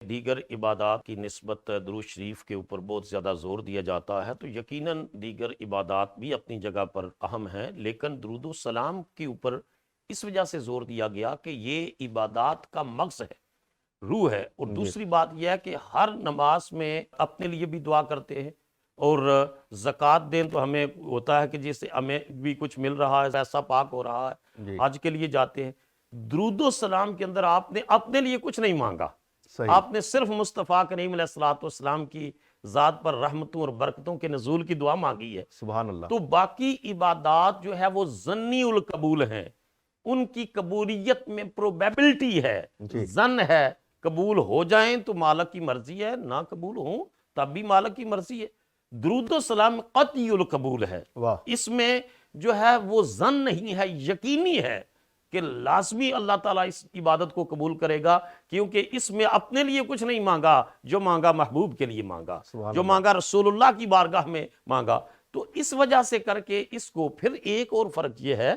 دیگر عبادات کی نسبت درود شریف کے اوپر بہت زیادہ زور دیا جاتا ہے، تو یقیناً دیگر عبادات بھی اپنی جگہ پر اہم ہیں، لیکن درود و سلام کے اوپر اس وجہ سے زور دیا گیا کہ یہ عبادات کا مغز ہے، روح ہے۔ اور جی دوسری بات یہ ہے کہ ہر نماز میں اپنے لیے بھی دعا کرتے ہیں، اور زکوٰۃ دیں تو ہمیں ہوتا ہے کہ جس سے ہمیں بھی کچھ مل رہا ہے، پیسہ پاک ہو رہا ہے، جی حج کے لیے جاتے ہیں۔ درود و سلام کے اندر آپ نے اپنے لیے کچھ نہیں مانگا، صحیح، آپ نے صرف مصطفیٰ کریم علیہ السلام کی ذات پر رحمتوں اور برکتوں کے نزول کی دعا مانگی ہے۔ سبحان اللہ۔ تو باقی عبادات جو ہے وہ ظنی القبول ہیں، ان کی قبولیت میں پروبیبلٹی ہے، جی ظن ہے، قبول ہو جائیں تو مالک کی مرضی ہے، نہ قبول ہوں تب بھی مالک کی مرضی ہے۔ درود و سلام قطعی القبول ہے، واہ، اس میں جو ہے وہ ظن نہیں ہے، یقینی ہے کہ لازمی اللہ تعالیٰ اس عبادت کو قبول کرے گا، کیونکہ اس میں اپنے لیے کچھ نہیں مانگا، جو مانگا محبوب کے لیے مانگا، سبحان جو اللہ۔ مانگا رسول اللہ کی بارگاہ میں مانگا۔ تو اس وجہ سے کر کے اس کو پھر ایک اور فرق یہ ہے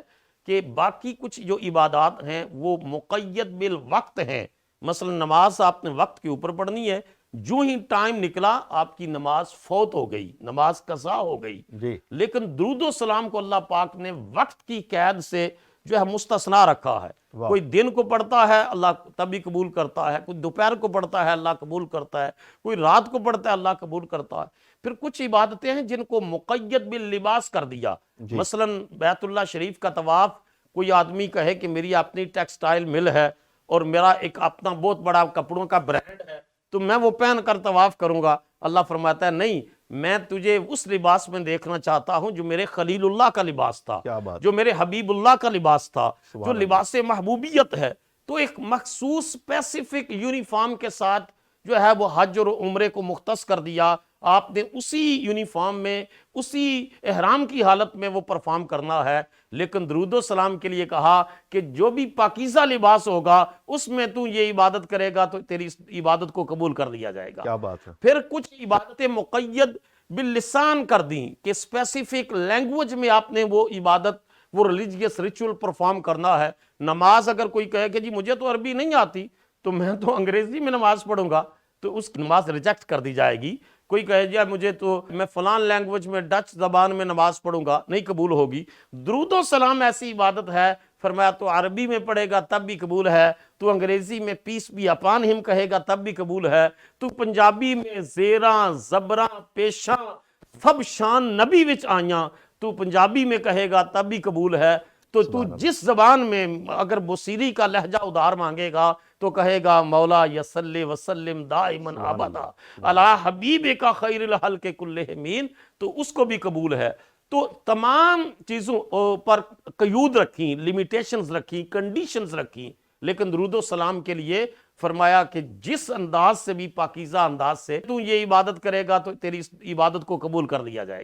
کہ باقی کچھ جو عبادات ہیں وہ مقید بالوقت ہیں، مثلا نماز آپ نے وقت کے اوپر پڑھنی ہے، جو ہی ٹائم نکلا آپ کی نماز فوت ہو گئی، نماز قضا ہو گئی۔ جی لیکن درود و سلام کو اللہ پاک نے وقت کی قید سے جو ہے مستثنا رکھا ہے۔ واہ، کوئی دن کو پڑھتا ہے اللہ تب بھی قبول کرتا ہے، کوئی دوپہر کو پڑھتا ہے اللہ قبول کرتا ہے، کوئی رات کو پڑھتا ہے اللہ قبول کرتا ہے۔ پھر کچھ عبادتیں ہیں جن کو مقید باللباس کر دیا، جی مثلا بیت اللہ شریف کا طواف، کوئی آدمی کہے کہ میری اپنی ٹیکسٹائل مل ہے اور میرا ایک اپنا بہت بڑا کپڑوں کا برانڈ ہے تو میں وہ پہن کر طواف کروں گا، اللہ فرماتا ہے نہیں، میں تجھے اس لباس میں دیکھنا چاہتا ہوں جو میرے خلیل اللہ کا لباس تھا، کیا بات، جو میرے حبیب اللہ کا لباس تھا، جو سبحان اللہ۔ لباس محبوبیت ہے۔ تو ایک مخصوص اسپیسیفک یونیفارم کے ساتھ جو ہے وہ حج اور عمرے کو مختص کر دیا، آپ نے اسی یونیفارم میں، اسی احرام کی حالت میں وہ پرفارم کرنا ہے۔ لیکن درود و سلام کے لیے کہا کہ جو بھی پاکیزہ لباس ہوگا اس میں تو یہ عبادت کرے گا تو تیری عبادت کو قبول کر لیا جائے گا۔ کیا بات ہے، پھر کچھ عبادتیں مقید باللسان کر دیں کہ اسپیسیفک لینگویج میں آپ نے وہ عبادت، وہ ریلیجیس ریچول پرفارم کرنا ہے۔ نماز اگر کوئی کہے کہ جی مجھے تو عربی نہیں آتی تو میں تو انگریزی میں نماز پڑھوں گا، تو اس نماز ریجیکٹ کر دی جائے گی۔ کوئی کہے جی مجھے تو میں فلان لینگویج میں ڈچ زبان میں نماز پڑھوں گا، نہیں قبول ہوگی۔ درود و سلام ایسی عبادت ہے، فرمایا تو عربی میں پڑھے گا تب بھی قبول ہے، تو انگریزی میں پیس بی اپان ہم کہے گا تب بھی قبول ہے، تو پنجابی میں زیراں زبراں پیشاں سب شان نبی وچ آئیاں تو پنجابی میں کہے گا تب بھی قبول ہے۔ تو سبحان اللہ۔ جس زبان میں اگر بصیری کا لہجہ ادھار مانگے گا تو کہے گا مولا یصلی وسلم دائماً سبحان ابدا اللہ، سبحان علی اللہ۔ حبیب کا خیر الخلق کلہم، تو اس کو بھی قبول ہے۔ تو تمام چیزوں پر قیود رکھیں، لیمیٹیشنز رکھیں، کنڈیشنز رکھیں، لیکن درود و سلام کے لیے فرمایا کہ جس انداز سے بھی پاکیزہ انداز سے تو یہ عبادت کرے گا تو تیری عبادت کو قبول کر لیا جائے گا۔